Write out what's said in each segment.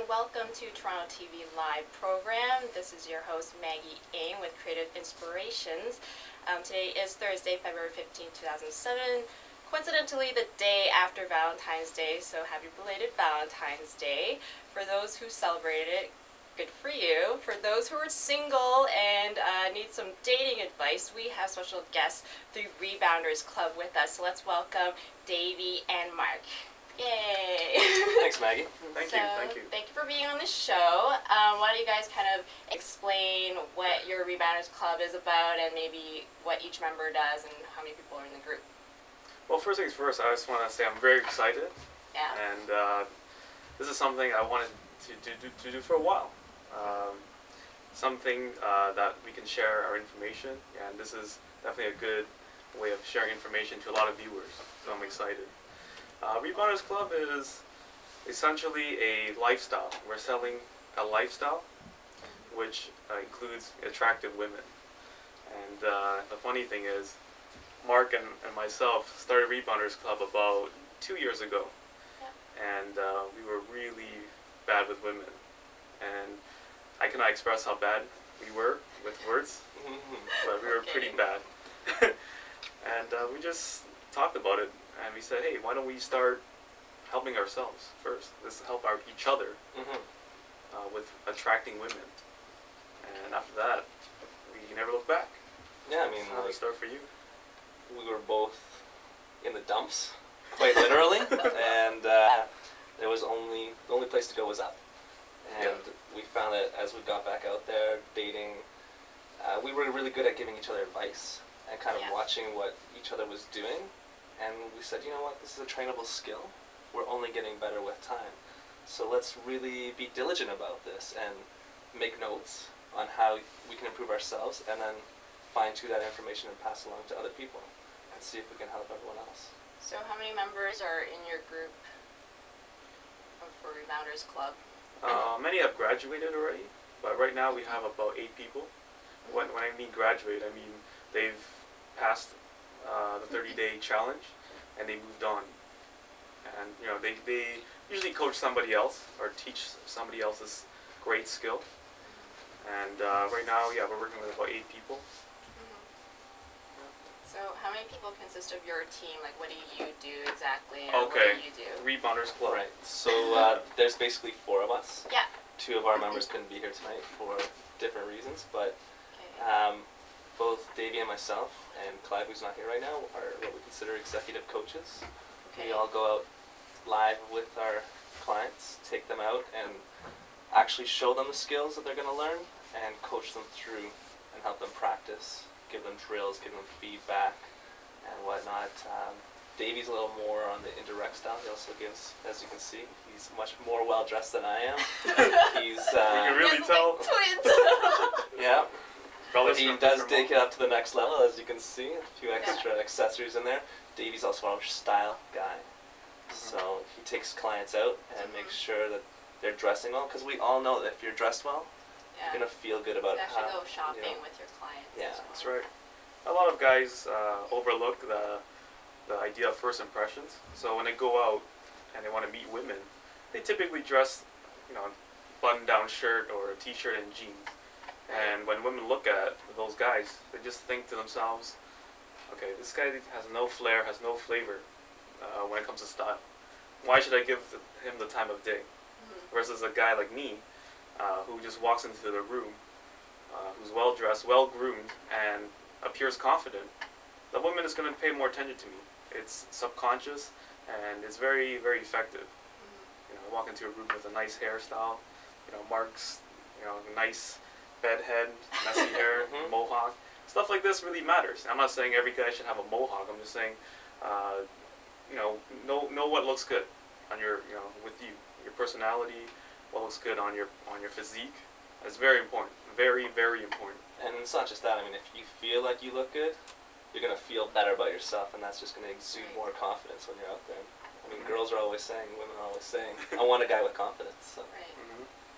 welcome to TorontoTv live program. This is your host Maggie with Creative Inspirations. Today is Thursday, February 15, 2007. Coincidentally, the day after Valentine's Day, so happy belated Valentine's Day. For those who celebrated it, good for you. For those who are single and need some dating advice, we have special guests, the Rebounders Club, with us. So let's welcome Davey and Mark. Yay! Thanks, Maggie. Thank you. Thank you for being on the show. Why don't you guys kind of explain what your Rebounders Club is about and maybe what each member does and how many people are in the group? Well, first things first, I just want to say I'm very excited. Yeah. And this is something I wanted to do for a while. Something that we can share our information, and this is definitely a good way of sharing information to a lot of viewers, so I'm excited. Rebounders Club is essentially a lifestyle. We're selling a lifestyle which includes attractive women. And the funny thing is, Mark and myself started Rebounders Club about 2 years ago. Yeah. And we were really bad with women. And I cannot express how bad we were with words, but we were pretty bad. And we just talked about it. And we said, hey, why don't we start helping ourselves first? Let's help each other with attracting women. And after that, we never look back. Yeah, I mean, how did it start for you? We were both in the dumps, quite literally, and there was the only place to go was up. And we found that as we got back out there dating, we were really good at giving each other advice and kind of watching what each other was doing. And we said, you know what, this is a trainable skill. We're only getting better with time. So let's really be diligent about this and make notes on how we can improve ourselves and then fine-tune that information and pass along to other people and see if we can help everyone else. So how many members are in your group for Rebounders Club? Many have graduated already, but right now we have about 8 people. When I mean graduate, I mean they've passed the 30-day challenge, and they moved on. And you know, they usually coach somebody else or teach somebody else's great skill. And right now, we're working with about 8 people. So how many people consist of your team? Like, what do you do exactly? Okay. What do you do? Rebounders Club. Right. So there's basically 4 of us. Yeah. 2 of our members couldn't be here tonight for different reasons, but both Davey and myself, and Clive, who's not here right now, are what we consider executive coaches. Okay. We all go out live with our clients, take them out, and actually show them the skills that they're going to learn, and coach them through, and help them practice, give them drills, give them feedback, and whatnot. Davey's a little more on the indirect style. He also gives, as you can see, he's much more well-dressed than I am. He's, you can really tell. Yeah. But he does take it up to the next level, as you can see. A few extra accessories in there. Davey's also our style guy. So he takes clients out and makes sure that they're dressing well, because we all know that if you're dressed well, you're going to feel good about you actually go shopping with your clients. Yeah, that's right. A lot of guys overlook the idea of first impressions. So when they go out and they want to meet women, they typically dress, you know, button-down shirt or a t-shirt and jeans. And when women look at those guys, they just think to themselves, okay, this guy has no flair, has no flavor when it comes to style. Why should I give him the time of day? Versus a guy like me, who just walks into the room, who's well-dressed, well-groomed, and appears confident, the woman is going to pay more attention to me. It's subconscious, and it's very, very effective. You know, I walk into a room with a nice hairstyle, you know, Mark's, you know, nice bedhead, messy hair, mohawk. Stuff like this really matters. I'm not saying every guy should have a mohawk. I'm just saying, you know what looks good on your, you know, with you, your personality, what looks good on your physique. It's very important. Very, very important. And it's not just that. I mean, if you feel like you look good, you're going to feel better about yourself, and that's just going to exude more confidence when you're out there. I mean, girls are always saying, women are always saying, I want a guy with confidence. So. Right.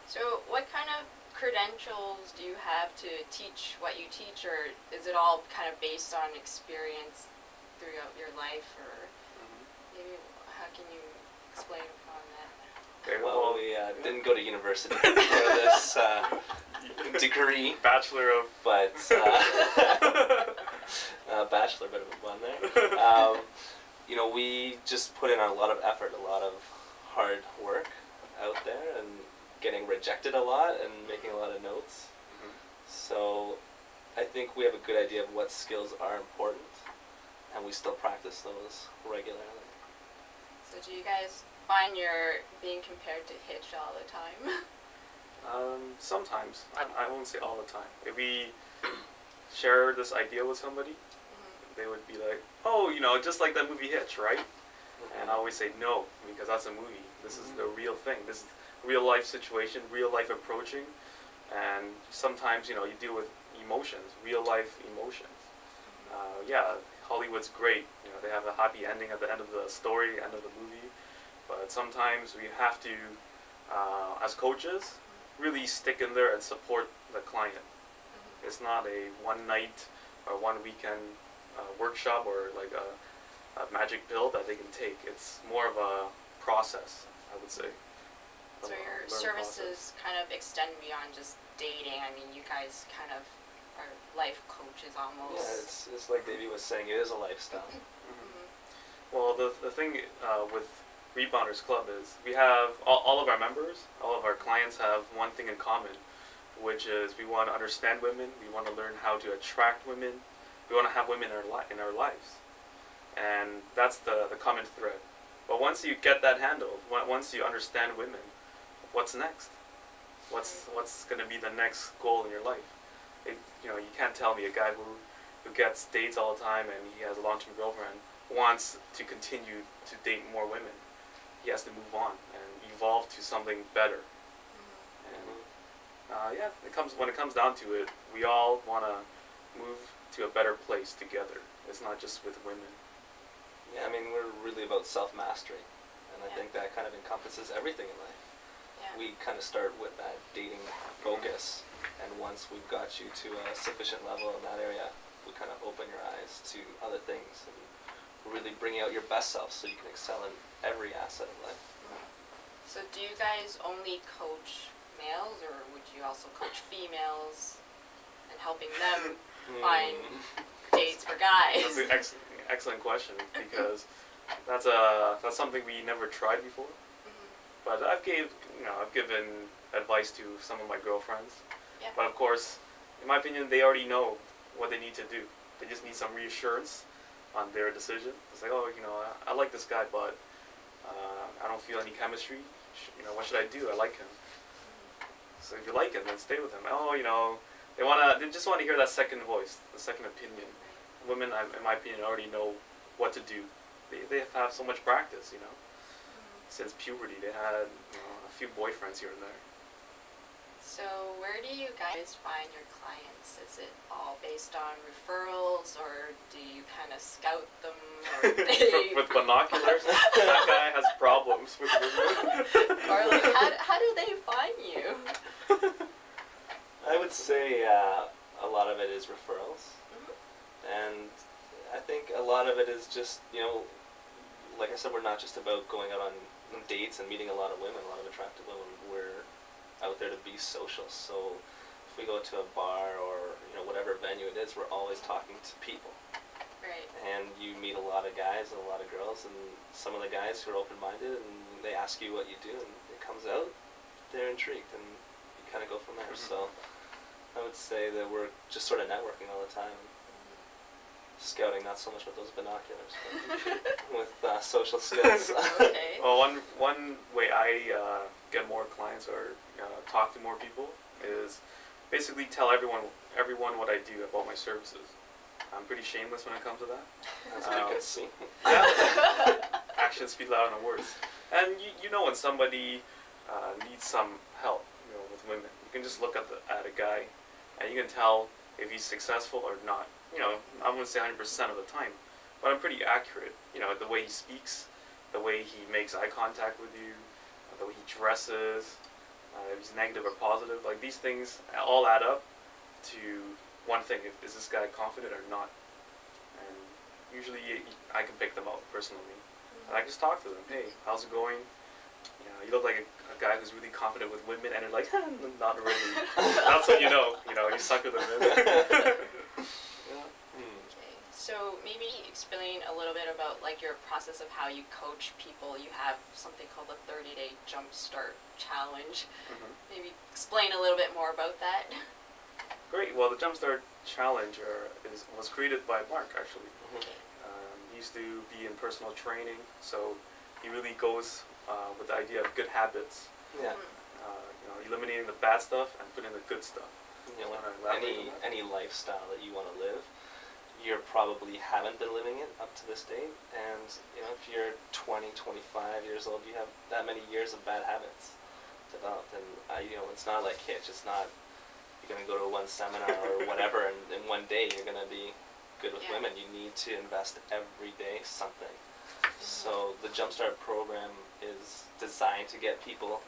So what kind of credentials do you have to teach what you teach, or is it all kind of based on experience throughout your life, or maybe how can you explain upon that? Okay, Well, we didn't go to university for this degree. Bachelor of... But, bachelor, bit of a pun there. You know, we just put in a lot of effort, a lot of hard work out there, and getting rejected a lot and making a lot of notes. Mhm. So I think we have a good idea of what skills are important, and we still practice those regularly. So do you guys find you're being compared to Hitch all the time? Sometimes. I won't say all the time. If we share this idea with somebody, they would be like, oh, you know, just like that movie Hitch, right? And I always say no, because that's a movie. This is the real thing. This is real life situation, real life approaching. And sometimes, you know, you deal with emotions, real life emotions. Yeah, Hollywood's great. You know, they have a happy ending at the end of the story, end of the movie. But sometimes we have to, as coaches, really stick in there and support the client. It's not a one night or one weekend workshop or like a magic pill that they can take. It's more of a process, I would say. So your services kind of extend beyond just dating. I mean, you guys kind of are life coaches almost. Yeah, it's like Davey was saying, it is a lifestyle. Well, the thing with Rebounders Club is we have all of our members, all of our clients have one thing in common, which is we want to understand women, we want to learn how to attract women, we want to have women in our lives. And that's the common thread. But once you get that handled, once you understand women, what's next? What's going to be the next goal in your life? You know, you can't tell me a guy who gets dates all the time and he has a long-term girlfriend wants to continue to date more women. He has to move on and evolve to something better. And yeah, when it comes down to it, we all want to move to a better place together. It's not just with women. Yeah, I mean, we're really about self-mastery, and I think that kind of encompasses everything in life. Yeah. We kind of start with that dating focus, and once we've got you to a sufficient level in that area, we kind of open your eyes to other things and really bring out your best self so you can excel in every asset of life. So do you guys only coach males, or would you also coach females and helping them find dates for guys? That's an excellent question, because that's something we never tried before. But I've given advice to some of my girlfriends. Yeah. But of course, in my opinion, they already know what they need to do. They just need some reassurance on their decision. It's like, oh, you know, I like this guy, but I don't feel any chemistry. You know, what should I do? I like him. So if you like him, then stay with him. Oh, you know, they just want to hear that second voice, the second opinion. Women, in my opinion, already know what to do. They have so much practice, you know. Since puberty, they had a few boyfriends here and there. So where do you guys find your clients? Is it all based on referrals, or do you kind of scout them? Or With binoculars? That guy has problems with women. Or like, how do they find you? I would say a lot of it is referrals, and I think a lot of it is just, you know, like I said, we're not just about going out on dates and meeting a lot of women, a lot of attractive women. We're out there to be social. So if we go to a bar or, you know, whatever venue it is, we're always talking to people. Right. And you meet a lot of guys and a lot of girls, and some of the guys who are open-minded, and they ask you what you do, and it comes out, they're intrigued, and you kind of go from there. So I would say that we're just sort of networking all the time. Scouting, not so much with those binoculars, but with social skills. Okay. Well, one way I get more clients or talk to more people is basically tell everyone what I do about my services. I'm pretty shameless when it comes to that. That's what you can see. Yeah. Actions speak louder than words. And you know when somebody needs some help, you know, with women, you can just look at a guy, and you can tell if he's successful or not. You know, I wouldn't say 100% of the time, but I'm pretty accurate. You know, the way he speaks, the way he makes eye contact with you, the way he dresses, if he's negative or positive. Like, these things all add up to one thing: is this guy confident or not? And usually I can pick them out personally. And I just talk to them. Hey, how's it going? you look like a guy who's really confident with women, and you're like, not really. That's what you know. You suck with the men. Yeah. Okay. So maybe explain a little bit about like your process of how you coach people. You have something called the 30-day Jumpstart Challenge. Maybe explain a little bit more about that. Great. Well, the Jumpstart Challenge was created by Mark, actually. He used to be in personal training, so he really goes with the idea of good habits. Yeah. Eliminating the bad stuff and putting in the good stuff. Any lifestyle that you want to live, you probably haven't been living it up to this date, and if you're 20, 25 years old, you have that many years of bad habits developed, and it's not like Hitch. It's not you're gonna go to one seminar or whatever, and in one day you're gonna be good with women. You need to invest every day something. So the Jumpstart program is designed to get people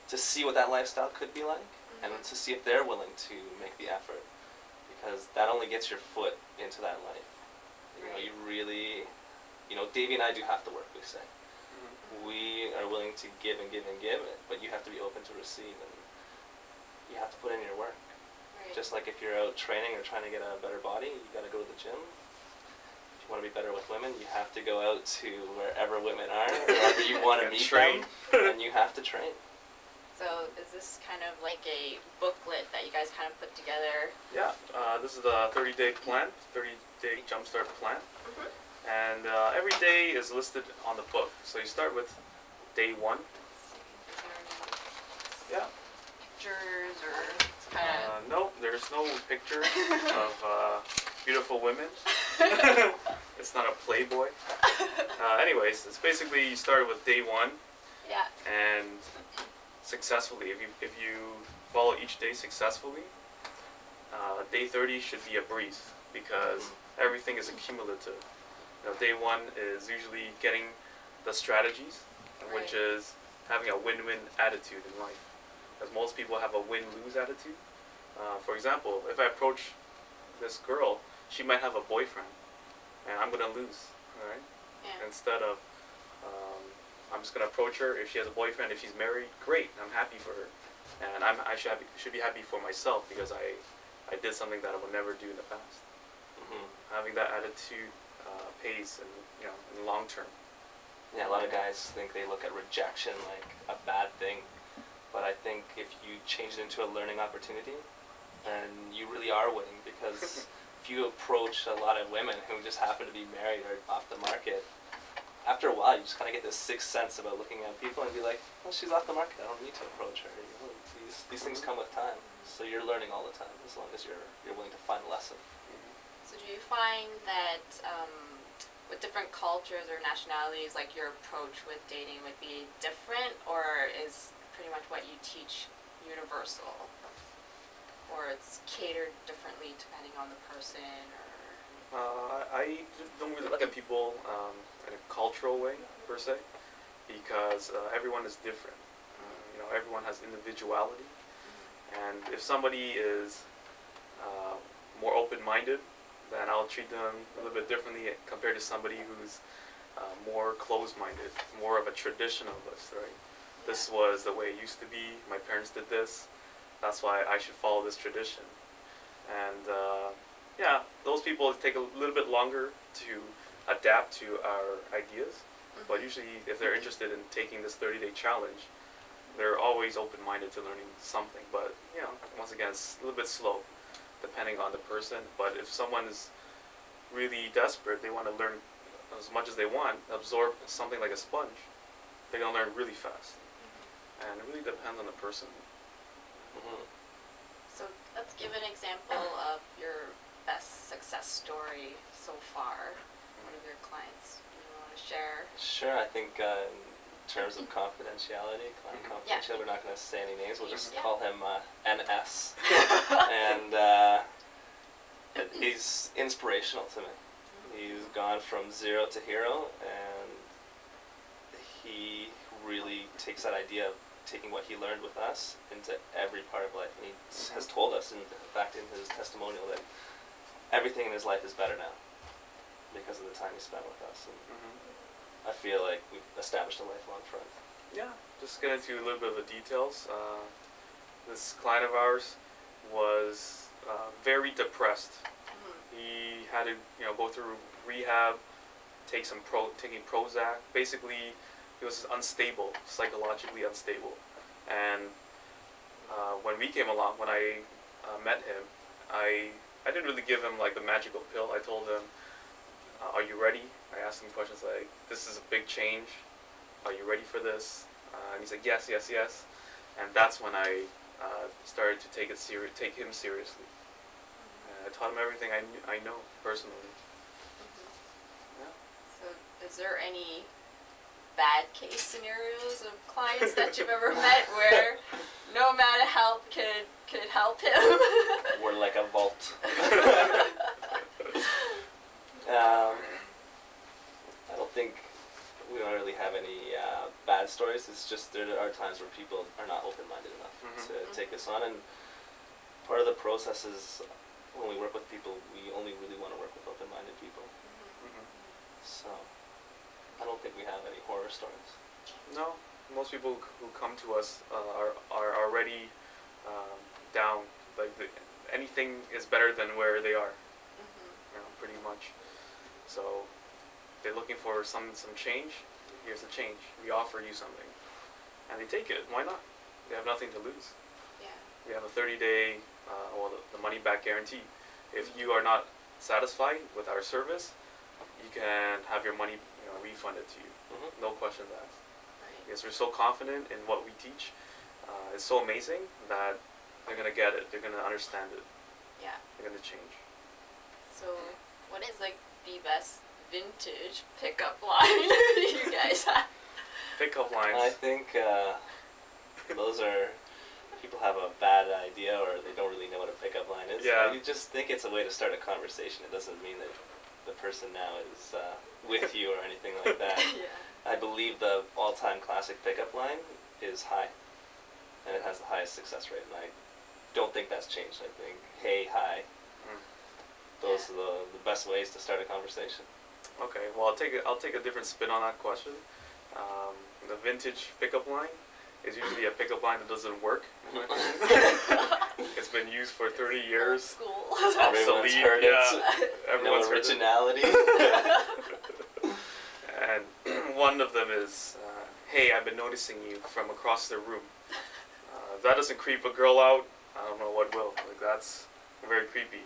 to see what that lifestyle could be like, and to see if they're willing to make the effort, because that only gets your foot into that life. You really, Davey and I do have to work, we say. We are willing to give and give and give, but you have to be open to receive, and you have to put in your work. Just like if you're out training or trying to get a better body, you got to go to the gym. If you want to be better with women, you have to go out to wherever women are, wherever you want to meet train. them, and you have to train. So is this kind of like a booklet that you guys kind of put together? Yeah, this is the 30-day plan, 30-day Jumpstart plan. And every day is listed on the book. So you start with day 1. Yeah. Pictures or kind of... No, there's no picture of beautiful women. It's not a Playboy. Anyways, it's basically you started with day 1. Yeah. And successfully, if you follow each day successfully, day 30 should be a breeze, because everything is accumulative. Day 1 is usually getting the strategies, which is having a win-win attitude in life. Because most people have a win-lose attitude. For example, if I approach this girl, she might have a boyfriend, and I'm gonna lose, all right? Yeah. Instead of, I'm just gonna approach her. If she has a boyfriend, if she's married, great. I'm happy for her, and I should be happy for myself, because I did something that I would never do in the past. Having that attitude pays in in the long term. Yeah, a lot of guys think they look at rejection like a bad thing, but I think if you change it into a learning opportunity, then you really are winning, because if you approach a lot of women who just happen to be married or off the market, after a while you just kind of get this sixth sense about looking at people and be like, well, she's off the market, I don't need to approach her. These things come with time, so you're learning all the time as long as you're willing to find a lesson. So do you find that with different cultures or nationalities, like your approach with dating would be different, or is pretty much what you teach universal, or it's catered differently depending on the person? Or I don't really look at people in a cultural way per se, because everyone is different. Everyone has individuality, and if somebody is more open-minded, then I'll treat them a little bit differently compared to somebody who's more closed-minded, more of a traditionalist, right? This was the way it used to be. My parents did this. That's why I should follow this tradition. And yeah, those people take a little bit longer to adapt to our ideas. But usually, if they're interested in taking this 30-day challenge, they're always open-minded to learning something. But once again, it's a little bit slow, depending on the person. But if someone is really desperate, they want to learn as much as they want, absorb something like a sponge, they're going to learn really fast. And it really depends on the person. So let's give an example of your best success story so far. One of your clients you want to share? Sure, I think in terms of confidentiality, client confidentiality, we're not going to say any names, we'll just call him NS. And he's inspirational to me. He's gone from zero to hero, and he really takes that idea of taking what he learned with us into every part of life. And he has told us, in fact, in his testimonial, that everything in his life is better now because of the time he spent with us. And I feel like we've established a lifelong friend. Yeah, just get into a little bit of the details. This client of ours was very depressed. He had to, go through rehab, taking Prozac. Basically, he was unstable, psychologically unstable. And when we came along, when I met him, I didn't really give him like the magical pill. I told him, "Are you ready?" I asked him questions like, "This is a big change. Are you ready for this?" And he said, "Yes, yes, yes." And that's when I started to take him seriously. I taught him everything I know personally. Yeah. So, is there any bad case scenarios of clients that you've ever met where no amount of help could help him? We're like a vault. I don't think we don't really have any bad stories. It's just there are times where people are not open-minded enough to take us on, and part of the process is when we work with people, we only really want to work with open-minded people. So I don't think we have any horror stories. No, most people who come to us are already down. Like anything is better than where they are. Pretty much. So they're looking for some change. Here's the change. We offer you something, and they take it. Why not? They have nothing to lose. Yeah. We have a 30-day, the money-back guarantee. If you are not satisfied with our service, you can have your money, refunded to you. No questions asked. Right. Because we're so confident in what we teach. It's so amazing that they're gonna get it. They're gonna understand it. Yeah. They're gonna change. So, what is like the best vintage pickup line you guys have? Pickup lines. I think those are, people have a bad idea or they don't really know what a pickup line is. Yeah. You just think it's a way to start a conversation. It doesn't mean that the person now is with you or anything like that. Yeah. I believe the all-time classic pickup line is hi, and it has the highest success rate, and I don't think that's changed. I think hey, hi, those are the best ways to start a conversation. Okay, well I'll take a different spin on that question. The vintage pickup line is usually a pickup line that doesn't work. It's been used for 30 years. School. Everyone's heard it. Everyone's No heard it. originality. And one of them is, "Hey, I've been noticing you from across the room." If that doesn't creep a girl out, I don't know what will. Like that's very creepy.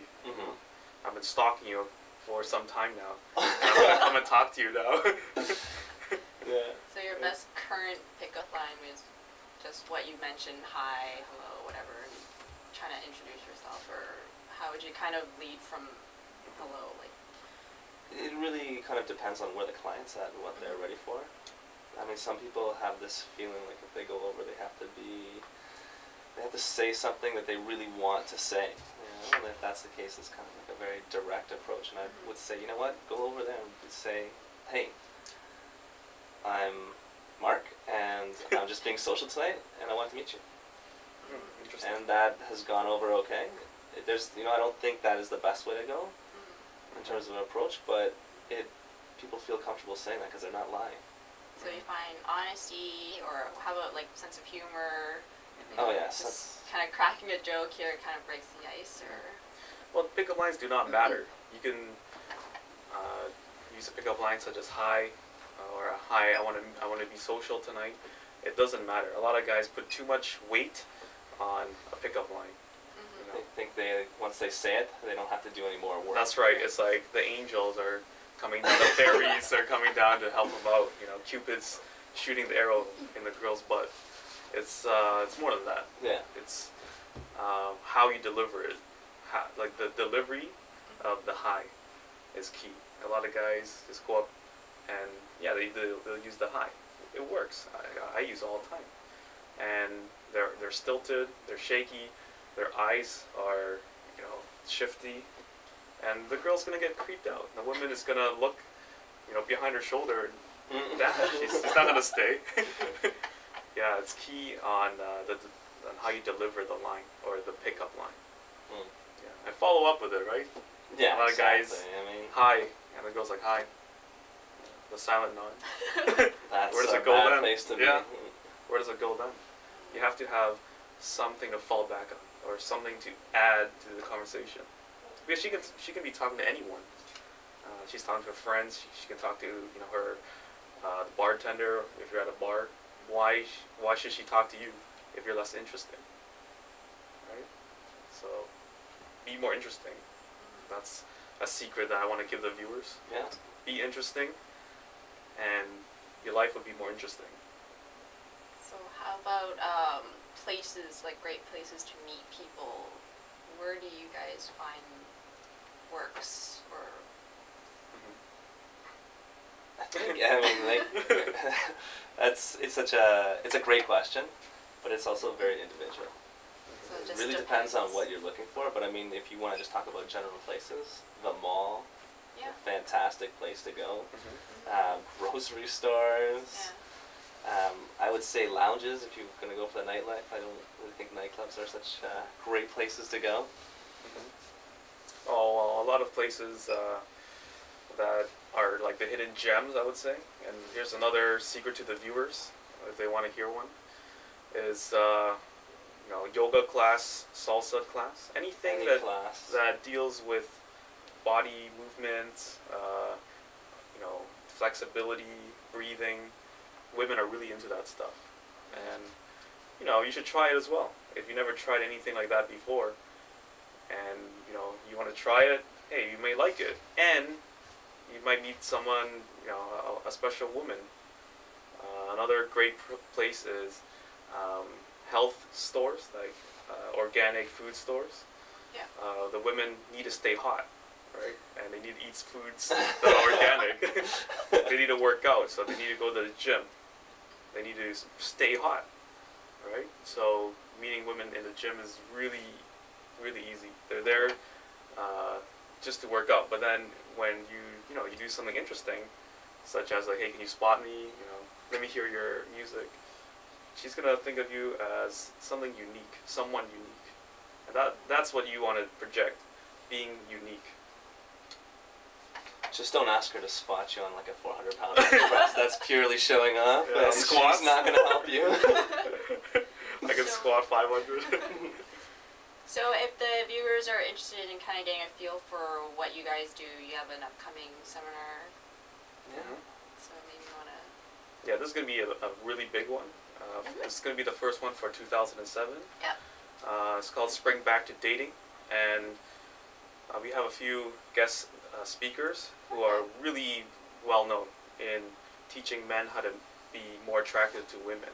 I've been stalking you for some time now. I'm gonna come and talk to you now. Yeah. So your best current pickup line is just what you mentioned, hi, hello, whatever, and trying to introduce yourself, or how would you kind of lead from hello, like? It really kind of depends on where the client's at and what they're ready for. I mean, some people have this feeling like if they go over, they have to say something that they really want to say. And if that's the case, it's kind of like a very direct approach. And I would say, you know what, go over there and say, hey, I'm Mark, and I'm just being social tonight, and I want to meet you. Interesting. And that has gone over okay. There's, I don't think that is the best way to go in terms of an approach, but people feel comfortable saying that because they're not lying. So you find honesty, or how about like sense of humor? Oh yes, Just kind of cracking a joke here kind of breaks the ice, or. Well, pickup lines do not matter. You can use a pickup line such as hi, or hi, I want to be social tonight. It doesn't matter. A lot of guys put too much weight on a pickup line. They think once they say it, they don't have to do any more work. That's right. It's like the angels are coming down, the fairies are coming down to help them out. Cupid's shooting the arrow in the girl's butt. It's more than that. Yeah. It's how you deliver it. Like the delivery of the hi is key. A lot of guys just go up and they'll use the hi. It works. I use it all the time. And they're stilted. They're shaky. Their eyes are shifty. And the girl's gonna get creeped out. The woman is gonna look behind her shoulder and damn, she's not gonna stay. Yeah, it's key on on how you deliver the line or the pickup line. Yeah, and follow up with it, right? Yeah, a lot of guys, I mean, hi, and the girl's like, hi. The silent nod. that's Where does a it go bad then? place to be. Yeah. Where does it go then? You have to have something to fall back on, or something to add to the conversation. Because she can be talking to anyone. She's talking to her friends. She can talk to her the bartender if you're at a bar. Why should she talk to you if you're less interesting? Right? So be more interesting. That's a secret that I want to give the viewers. Yeah. Be interesting, and your life will be more interesting. So how about places, like great places to meet people? Where do you guys find works or? I mean, like, it's a great question, but it's also very individual. So It just really depends on what you're looking for, but I mean, if you want to just talk about general places, the mall, Yeah. a fantastic place to go. Mm-hmm. Grocery stores. Yeah. I would say lounges if you're going to go for the nightlife. I don't really think nightclubs are such great places to go. Mm-hmm. Oh, well, a lot of places that are like the hidden gems, I would say. And here's another secret to the viewers, if they want to hear one, is yoga class, salsa class, anything Any that class. that deals with body movement, flexibility, breathing. Women are really into that stuff, and you should try it as well. If you never tried anything like that before, and you want to try it, hey, you may like it, and you might meet someone, a special woman. Another great place is health stores, like organic food stores. Yeah. The women need to stay hot, right? And they need to eat foods that are organic. They need to work out, so they need to go to the gym. They need to stay hot, right? So meeting women in the gym is really, really easy. They're there just to work out. But then when you do something interesting, such as like, hey, can you spot me? Let me hear your music. She's gonna think of you as something unique, someone unique, and that's what you want to project, being unique. Just don't ask her to spot you on like a 400-pound bench press. That's purely showing off. Yeah, And squats. she's not going to help you. I can squat 500. So if the viewers are interested in kind of getting a feel for what you guys do, you have an upcoming seminar. Yeah. So maybe you want to. Yeah, this is gonna be a really big one. This is gonna be the first one for 2007. Yeah. It's called Spring Back to Dating, and we have a few guest speakers who are really well known in teaching men how to be more attractive to women.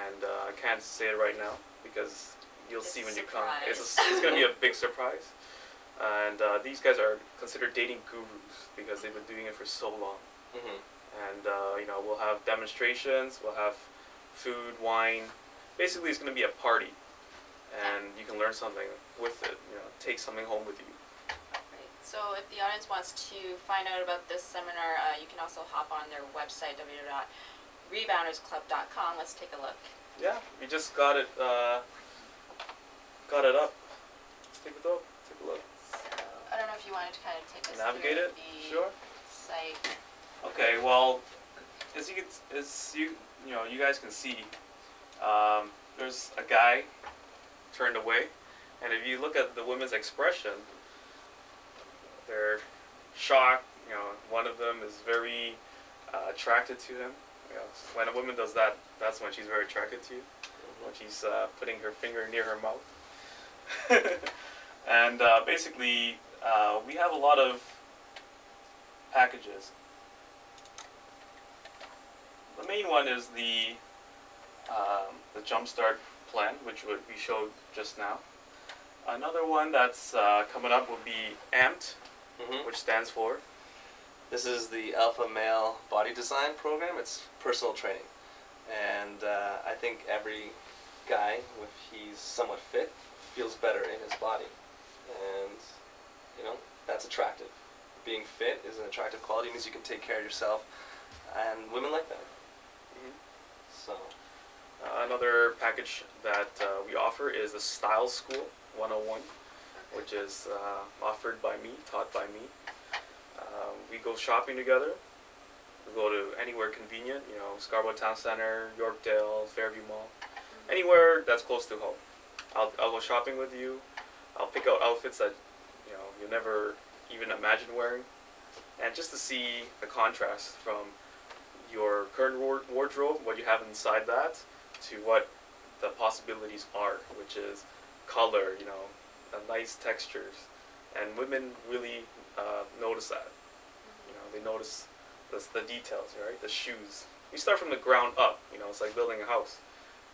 And I can't say it right now because you'll It's see when a you come. surprise. It's going to be a big surprise. And these guys are considered dating gurus because they've been doing it for so long. Mm-hmm. And we'll have demonstrations, we'll have food, wine. Basically, it's going to be a party, and you can learn something with it. Take something home with you. Right. So if the audience wants to find out about this seminar, you can also hop on their website, www.reboundersclub.com. Let's take a look. Yeah, we just got it up. Take a look. Take a look. I don't know if you wanted to kind of take us Navigate through it. the Sure. site. Okay. Well, you guys can see, there's a guy turned away, and if you look at the women's expression, they're shocked. One of them is very attracted to him. When a woman does that, that's when she's very attracted to you. When she's putting her finger near her mouth. And basically, we have a lot of packages. The main one is the Jumpstart plan, which we showed just now. Another one that's coming up will be AMPed, Mm-hmm. which stands for. This is the Alpha Male Body Design Program. It's personal training. And I think every guy, if he's somewhat fit, feels better in his body. And, that's attractive. Being fit is an attractive quality. It means you can take care of yourself. And women like that. Mm-hmm. So, Another package that we offer is the Style School 101, which is offered by me, taught by me. We go shopping together, We go to anywhere convenient, you know, Scarborough Town Center, Yorkdale, Fairview Mall, anywhere that's close to home. I'll go shopping with you. I'll pick out outfits that, you know, you'll never even imagine wearing, and just to see the contrast from your current wardrobe, what you have inside that, to what the possibilities are, which is color, you know, nice textures, and women really notice that. You know, they notice the details, right? The shoes. You start from the ground up. You know, it's like building a house.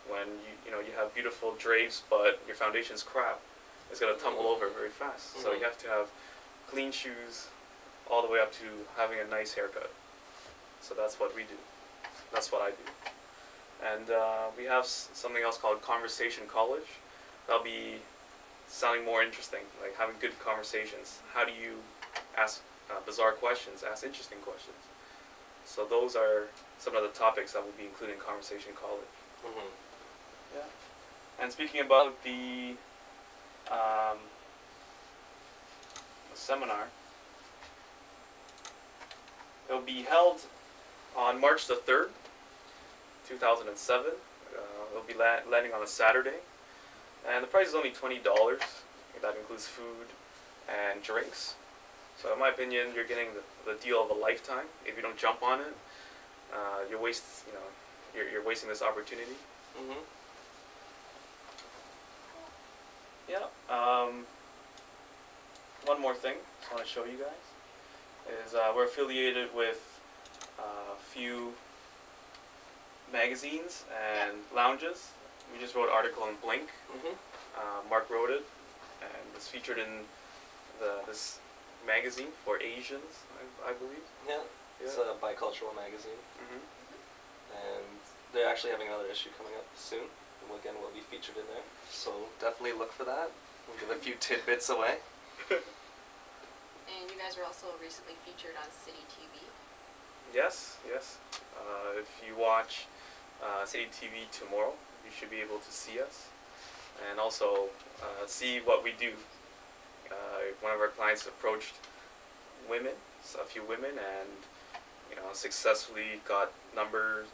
When you know you have beautiful drapes, but your foundation's crap, it's gonna tumble over very fast. So you have to have clean shoes, all the way up to having a nice haircut. So that's what we do. That's what I do. And we have something else called Conversation College. That'll be sounding more interesting, like having good conversations. How do you ask bizarre questions, ask interesting questions? So those are some of the topics that will be included in Conversation College. Yeah. And speaking about the seminar, it will be held on March the 3rd, 2007. It'll be landing on a Saturday. And the price is only $20. That includes food and drinks. So in my opinion, you're getting the deal of a lifetime. If you don't jump on it, you're wasting this opportunity. Yeah. One more thing I want to show you guys is we're affiliated with a few magazines and lounges. We just wrote an article in Blink. Mark wrote it, and it's featured in this magazine for Asians, I believe. Yeah, it's a bicultural magazine. And they're actually having another issue coming up soon. And again, we'll be featured in there. So definitely look for that. We'll give a few tidbits away. And you guys were also recently featured on City TV. Yes, yes. If you watch City TV tomorrow, you should be able to see us. And also see what we do. One of our clients approached women, a few women, and successfully got a number.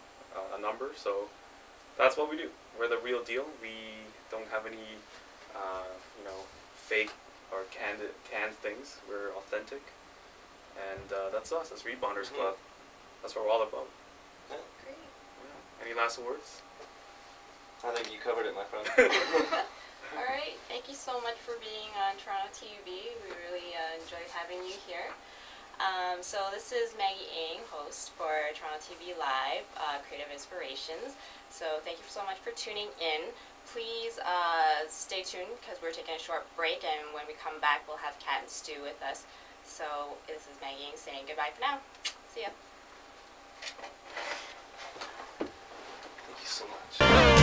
So that's what we do. We're the real deal. We don't have any fake or canned things. We're authentic, and that's us. That's Rebounders Club. That's what we're all about. Yeah. Great. Yeah. Any last words? I think you covered it, my friend. All right. Thank you so much for being on Toronto TV. We really enjoyed having you here. So this is Maggie Ng, host for Toronto TV Live, Creative Inspirations. So thank you so much for tuning in. Please stay tuned because we're taking a short break, and when we come back, we'll have Kat and Stu with us. So this is Maggie Ng saying goodbye for now. See ya. Thank you so much.